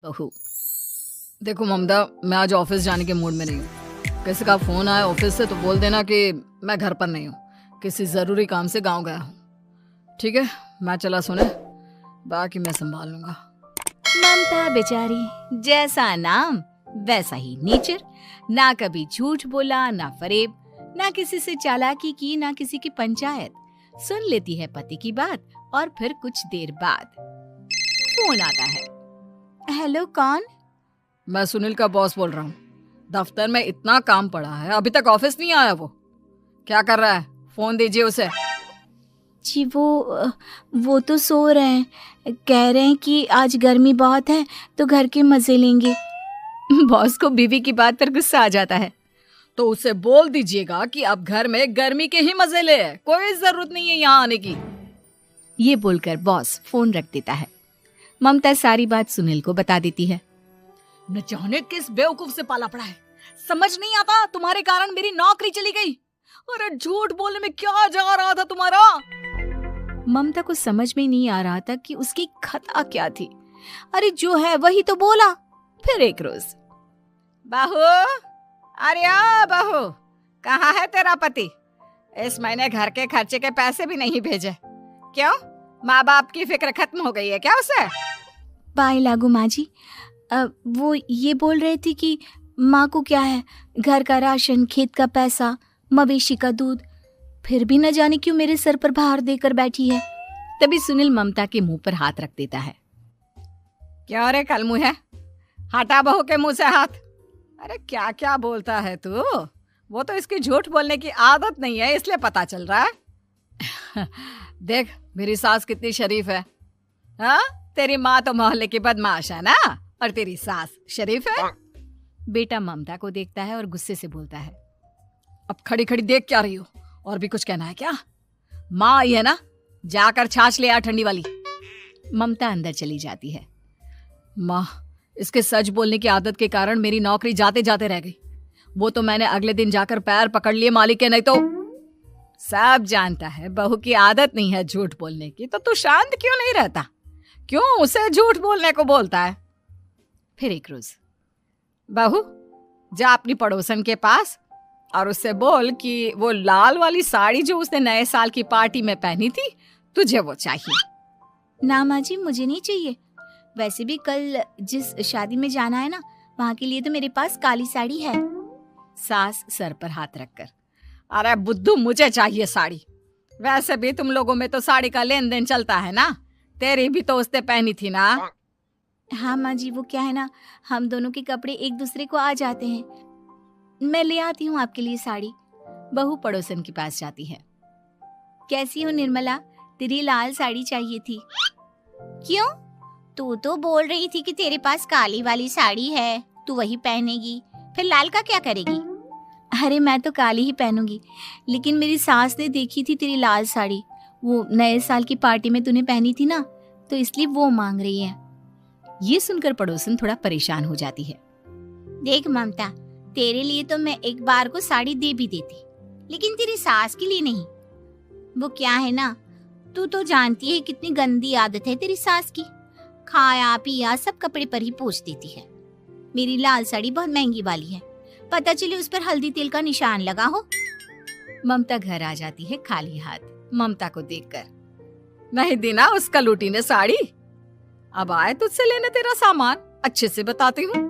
बहू, देखो ममता, मैं आज ऑफिस जाने के मूड में नहीं हूँ। किसी का फोन आया ऑफिस से तो बोल देना कि मैं घर पर नहीं हूँ, किसी जरूरी काम से गांव गया हूँ। ठीक है, मैं चला सोने, बाकी मैं संभाल लूंगा। ममता बेचारी, जैसा नाम वैसा ही नेचर। ना कभी झूठ बोला, ना फरेब, ना किसी से चालाकी की, ना किसी की पंचायत। सुन लेती है पति की बात और फिर कुछ देर बाद फोन आता है। हेलो, कौन? मैं सुनील का बॉस बोल रहा हूँ। दफ्तर में इतना काम पड़ा है, अभी तक ऑफिस नहीं आया। वो क्या कर रहा है? फोन दीजिए उसे। जी वो तो सो रहे हैं, कह रहे हैं कि आज गर्मी बहुत है तो घर के मजे लेंगे। बॉस को बीवी की बात पर गुस्सा आ जाता है। तो उसे बोल दीजिएगा कि अब घर में गर्मी के ही मजे ले, कोई जरूरत नहीं है यहाँ आने की। ये बोलकर बॉस फोन रख देता है। ममता सारी बात सुनील को बता देती है। न जाने किस बेवकूफ से पाला पड़ा है, समझ नहीं आता। तुम्हारे कारण मेरी नौकरी चली गई। अरे झूठ बोलने में क्या जा रहा था तुम्हारा? ममता को समझ में नहीं आ रहा था कि उसकी खता क्या थी। अरे जो है वही तो बोला। फिर एक रोज, बहू, अरे आ बहू, कहाँ है तेरा पति? इस महीने घर के खर्चे के पैसे भी नहीं भेजे। क्यों, माँ बाप की फिक्र खत्म हो गई है क्या उसे? पाए लागू माँ जी, वो ये बोल रहे थे कि माँ को क्या है, घर का राशन, खेत का पैसा, मवेशी का दूध, फिर भी न जाने क्यों मेरे सर पर भार देकर बैठी है। तभी सुनील ममता के मुंह पर हाथ रख देता है। क्यों रे कलमुँह है, हटा बहू के मुंह से हाथ। अरे क्या क्या बोलता है तू? वो तो इसकी झूठ बोलने की आदत नहीं है, इसलिए पता चल रहा है। देख मेरी सास कितनी शरीफ है। हाँ, तेरी माँ तो मोहल्ले की बदमाश है ना, और तेरी सास शरीफ है। बेटा ममता को देखता है और गुस्से से बोलता है। अब खड़ी खड़ी देख क्या रही हो? और भी कुछ कहना है क्या? माँ आई है ना, जाकर छाछ ले आ ठंडी वाली। ममता अंदर चली जाती है। माँ, इसके सच बोलने की आदत के कारण मेरी नौकरी जाते जाते रह गई। वो तो मैंने अगले दिन जाकर पैर पकड़ लिए मालिक के, नहीं तो। सब जानता है बहू की आदत नहीं है झूठ बोलने की, तो तू शांत क्यों नहीं रहता? क्यों उसे झूठ बोलने को बोलता है? फिर एक रोज, बहू, जा अपनी पड़ोसन के पास और उससे बोल कि वो लाल वाली साड़ी जो उसने नए साल की पार्टी में पहनी थी, तुझे वो चाहिए। ना माँ जी, मुझे नहीं चाहिए। वैसे भी कल जिस शादी में जाना है ना, वहाँ के लिए तो मेरे पास काली साड़ी है। सास सर पर हाथ रखकर, अरे बुद्धू, मुझे चाहिए साड़ी। वैसे भी तुम लोगों में तो साड़ी का लेन देन चलता है ना, तेरी भी तो उसने पहनी थी ना। हाँ माँ जी, वो क्या है ना, हम दोनों के कपड़े एक दूसरे को आ जाते हैं। मैं ले आती हूँ आपके लिए साड़ी। बहू पड़ोसन के पास जाती है। कैसी हो निर्मला, तेरी लाल साड़ी चाहिए थी। क्यों? तू तो बोल रही थी कि तेरे पास काली वाली साड़ी है, तू वही पहनेगी, फिर लाल का क्या करेगी? अरे मैं तो काली ही पहनूंगी, लेकिन मेरी सास ने देखी थी तेरी लाल साड़ी, वो नए साल की पार्टी में तूने पहनी थी ना, तो इसलिए वो मांग रही है। ये सुनकर पड़ोसन थोड़ा परेशान हो जाती है। देख ममता, तेरे लिए तो मैं एक बार को साड़ी दे भी देती, लेकिन तेरी सास के लिए नहीं। वो क्या है ना, तू तो जानती है कितनी गंदी आदत है तेरी सास की, खाया पिया सब कपड़े पर ही पोंछ देती है। मेरी लाल साड़ी बहुत महंगी वाली है, पता चले उस पर हल्दी तेल का निशान लगा हो। ममता घर आ जाती है खाली हाथ, ममता को देखकर। नहीं दी ना उस कलूटी ने साड़ी, अब आए तुझसे लेने तेरा सामान, अच्छे से बताती हूँ।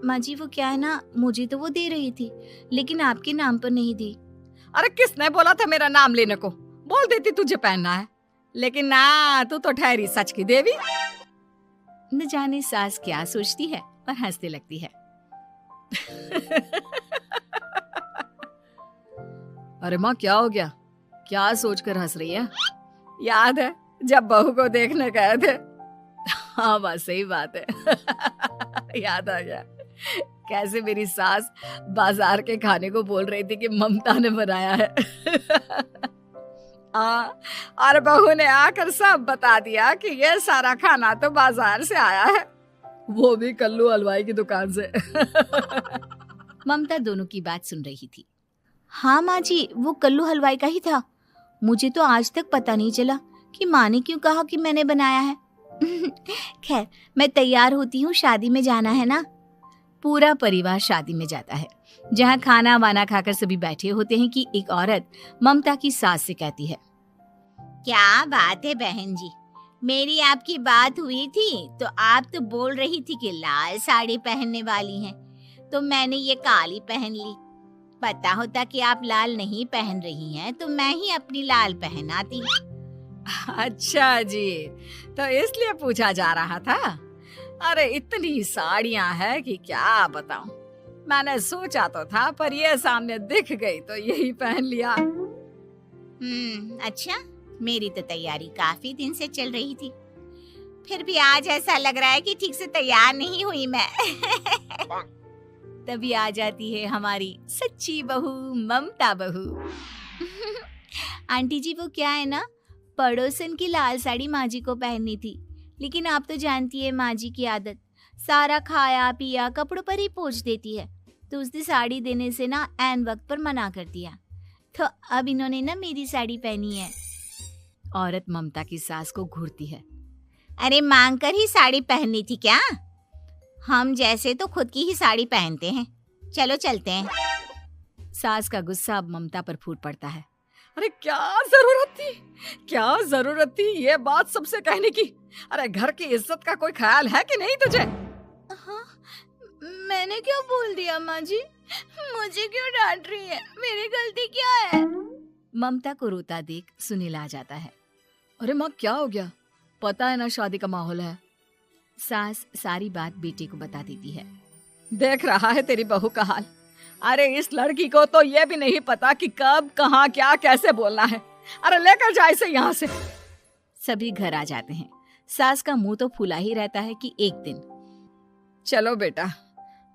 माँ जी, वो क्या है ना, मुझे तो वो दे रही थी, लेकिन आपके नाम पर नहीं दी। अरे किसने बोला था मेरा नाम लेने को? बोल देती तुझे पहनना है, लेकिन ना, तू तो ठहरी सच की देवी। न जाने सास क्या सोचती है और हंसने लगती है। अरे माँ, क्या हो गया? क्या सोचकर हंस रही है? याद है जब बहू को देखने गए थे? हाँ बस सही बात है। याद आ गया कैसे मेरी सास बाजार के खाने को बोल रही थी कि ममता ने बनाया है। और बहू ने आकर सब बता दिया कि ये सारा खाना तो बाजार से आया है, वो भी कल्लू हलवाई की दुकान से। ममता दोनों की बात सुन रही थी। हाँ माँ जी, वो कल्लू हलवाई का ही था। मुझे तो आज तक पता नहीं चला कि माँ ने क्यों कहा कि मैंने बनाया है। खैर, मैं तैयार होती हूँ, शादी में जाना है ना। पूरा परिवार शादी में जाता है, जहाँ खाना वाना खाकर सभी बैठे होते हैं कि एक औरत ममता की सास से कहती है, क्या बात है बहन जी, मेरी आपकी बात हुई थी तो आप तो बोल रही थी कि लाल साड़ी पहनने वाली हैं, तो मैंने ये काली पहन ली। पता होता कि आप लाल नहीं पहन रही हैं तो मैं ही अपनी लाल पहनाती। अच्छा जी, तो इसलिए पूछा जा रहा था। अरे इतनी साड़ियां हैं कि क्या बताऊं। मैंने सोचा तो था, पर ये सामने दिख गई तो यही पहन लिया। अच्छा, मेरी तो तैयारी काफी दिन से चल रही थी, फिर भी आज ऐसा लग रहा है कि ठीक से तैयार नहीं हुई मैं। तभी आ जाती है हमारी सच्ची बहू, ममता बहू। आंटी जी, वो क्या है ना, पड़ोसन की लाल साड़ी माँ जी को पहननी थी, लेकिन आप तो जानती है माँ जी की आदत, सारा खाया पिया कपड़ों पर ही पोंछ देती है, तो उसने साड़ी देने से ना ऐन वक्त पर मना कर दिया, तो अब इन्होंने ना मेरी साड़ी पहनी है। औरत ममता की सास को घूरती है, अरे मांग कर ही साड़ी पहननी थी क्या? हम जैसे तो खुद की ही साड़ी पहनते हैं, चलो चलते हैं। सास का गुस्सा अब ममता पर फूट पड़ता है। अरे क्या जरूरत थी ये बात सबसे कहने की। अरे घर की इज्जत का कोई ख्याल है कि नहीं तुझे? हाँ, मैंने क्या बोल दिया माँ जी? मुझे क्यों डांट रही है? मेरी गलती क्या है? ममता को रोता देख सुनील आ जाता है। अरे माँ, क्या हो गया? पता है ना शादी का माहौल है। सास सारी बात बेटे को बता देती है। देख रहा है तेरी बहू का हाल। अरे इस लड़की को तो ये भी नहीं पता कि कब कहाँ क्या कैसे बोलना है। अरे लेकर जा इसे यहाँ से। सभी घर आ जाते हैं। सास का मुंह तो फूला ही रहता है कि एक दिन। चलो बेटा,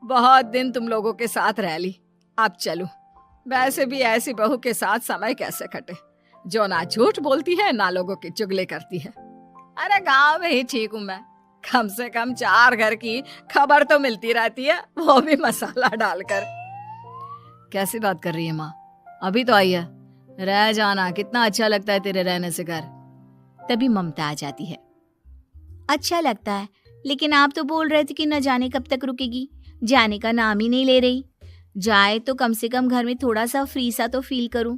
बहुत दिन तुम लोगों के साथ रह ली, अब चलो। वैसे भी ऐसी बहू के साथ समय कैसे कटे, जो ना झूठ बोलती है ना लोगों की चुगली करती है। अरे गांव में ही ठीक हूँ मैं, कम से कम 4 घर की खबर तो मिलती रहती है, वो भी मसाला डालकर। कैसी बात कर रही है माँ? अभी तो आई है, रह जाना, कितना अच्छा लगता है तेरे रहने से घर। तभी ममता आ जाती है। अच्छा लगता है, लेकिन आप तो बोल रहे थे कि न जाने कब तक रुकेगी, जाने का नाम ही नहीं ले रही। जाए तो कम से कम घर में थोड़ा सा फ्री सा तो फील करूं,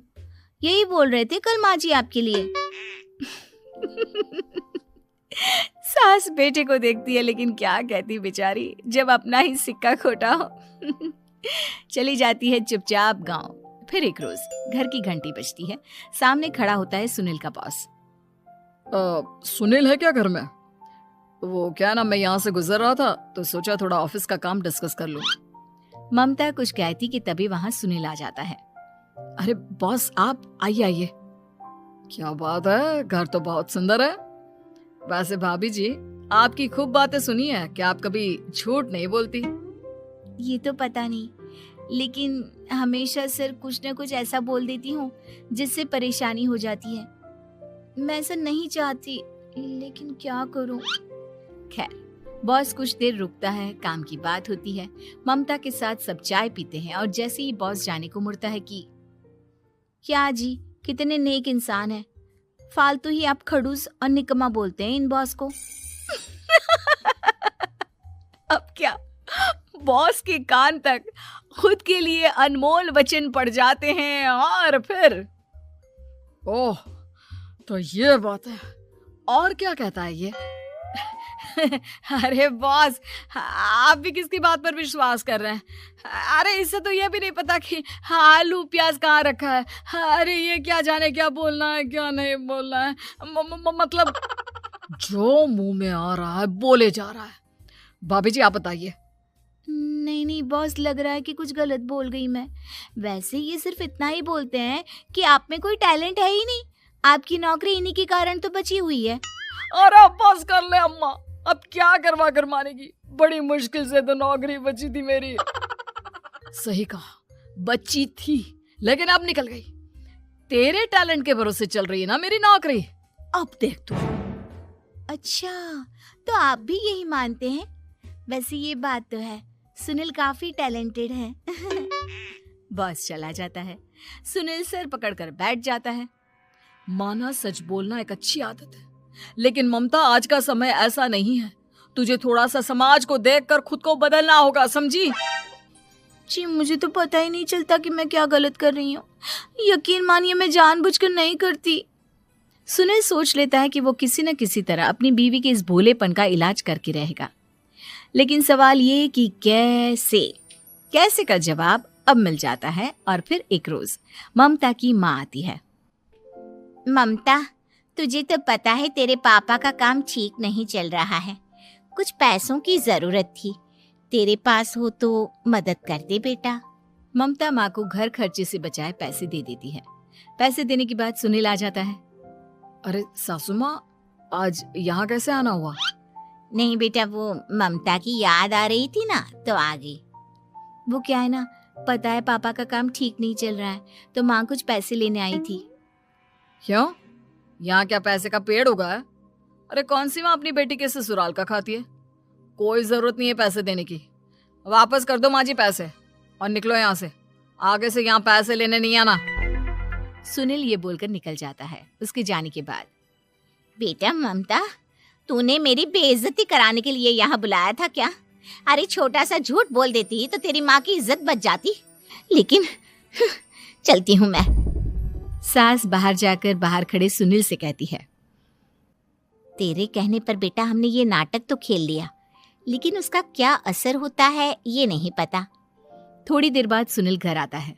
यही बोल रहे थे कल माँ जी आपके लिए। सास बेटे को देखती है, लेकिन क्या कहती बेचारी, जब अपना ही सिक्का खोटा हो। चली जाती है चुपचाप गांव। फिर एक रोज घर की घंटी बजती है। सामने खड़ा होता है सुनील का बॉस। सुनील है क्या घर में? वो क्या ना, मैं यहाँ से गुजर रहा था तो सोचा थोड़ा ऑफिस का काम डिस्कस कर लूं। ममता कुछ कहती कि तभी वहां सुनील आ जाता है। अरे बॉस, आप आइए आइए। क्या बात है, घर तो बहुत सुंदर है। वैसे भाभी जी, आपकी खूब बातें सुनी है कि आप कभी झूठ नहीं बोलती। ये तो पता नहीं, लेकिन हमेशा सर कुछ न कुछ ऐसा बोल देती हूँ जिससे परेशानी हो जाती है। मैं ऐसा नहीं चाहती, लेकिन क्या करूँ। खैर, बॉस कुछ देर रुकता है, काम की बात होती है। ममता के साथ सब चाय पीते हैं और जैसे ही बॉस जाने को मुड़ता है कि क्या जी, कितने नेक इंसान है, फालतू ही आप खड़ूस और निकम्मा बोलते हैं इन बॉस को। अब क्या, बॉस के कान तक खुद के लिए अनमोल वचन पड़ जाते हैं और फिर ओह, तो ये बात है। और क्या कहता है ये? अरे बॉस, आप भी किसकी बात पर विश्वास कर रहे हैं? अरे इससे तो ये भी नहीं पता कि आलू प्याज कहाँ रखा है। अरे ये क्या जाने क्या बोलना है क्या नहीं बोलना है। मतलब जो मुंह में आ रहा है बोले जा रहा है। भाभी जी, आप बताइए। नहीं बॉस, लग रहा है कि कुछ गलत बोल गई मैं। वैसे ये सिर्फ इतना ही बोलते हैं कि आप में कोई टैलेंट है ही नहीं, आपकी नौकरी इन्हीं के कारण तो बची हुई है। अरे बस कर ले अम्मा, अब क्या करवा कर मानेगी, बड़ी मुश्किल से तो नौकरी बची थी मेरी। सही कहा, बची थी लेकिन अब निकल गई। तेरे टैलेंट के भरोसे चल रही है ना मेरी नौकरी, अब देख तू। अच्छा, तो आप भी यही मानते हैं? वैसे ये बात तो है, सुनील काफी टैलेंटेड है। बॉस चला जाता है। सुनील सर पकड़कर बैठ जाता है। माना सच बोलना एक अच्छी आदत है, लेकिन ममता, आज का समय ऐसा नहीं है। तुझे थोड़ा सा समाज को देखकर खुद को बदलना होगा, समझी? जी मुझे तो पता ही नहीं चलता कि मैं क्या गलत कर रही हूँ। यकीन मानिए मैं जानबूझकर नहीं करती। सुनील सोच लेता है कि वो किसी न किसी तरह अपनी बीवी के इस भोलेपन का इलाज करके रहेगा, लेकिन सवाल ये कि कैसे का जवाब अब मिल जाता है। और फिर एक रोज ममता की माँ आती है। ममता, तुझे तो पता है तेरे पापा का काम ठीक नहीं चल रहा है, कुछ पैसों की जरूरत थी, तेरे पास हो तो मदद कर दे बेटा। ममता माँ को घर खर्चे से बचाए पैसे दे देती है। पैसे देने के बाद सुनील आ जाता है। अरे सासू माँ, आज यहाँ कैसे आना हुआ? नहीं बेटा, वो ममता की याद आ रही थी ना तो आ गई। वो क्या है ना, पता है पापा का काम ठीक नहीं चल रहा है, तो माँ कुछ पैसे लेने आई थी। क्यों? यहाँ क्या पैसे का पेड़ उगा है? अरे कौन सी माँ अपनी बेटी के ससुराल का खाती है? कोई जरूरत नहीं है पैसे देने की। वापस कर दो माँ जी पैसे और निकलो यहाँ से। आगे से यहाँ पैसे लेने नहीं आना। सुनील ये बोलकर निकल जाता है। उसके जाने के बाद, बेटा ममता, तूने मेरी बेइज्जती कराने के लिए यहाँ बुलाया था क्या? अरे छोटा सा झूठ बोल देती तो तेरी माँ की इज्जत बच जाती, लेकिन चलती हूँ मैं। सास बाहर जाकर बाहर खड़े सुनील से कहती है, तेरे कहने पर बेटा हमने ये नाटक तो खेल लिया, लेकिन उसका क्या असर होता है ये नहीं पता। थोड़ी देर बाद सुनील घर आता है।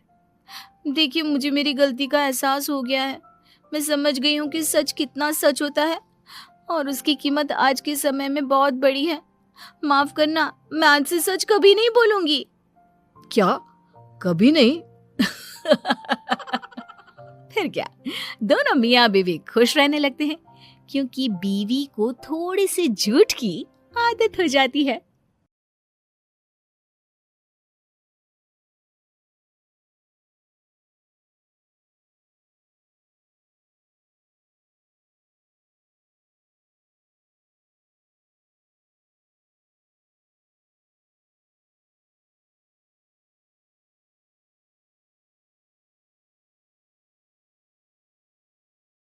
देखिए, मुझे मेरी गलती का एहसास हो गया है। मैं समझ गई हूँ कि सच कितना सच होता है और उसकी कीमत आज के समय में बहुत बड़ी है। माफ करना, मैं आज से सच कभी नहीं बोलूंगी। क्या? कभी नहीं? फिर क्या, दोनों मियाँ बीवी खुश रहने लगते हैं, क्योंकि बीवी को थोड़े से झूठ की आदत हो जाती है।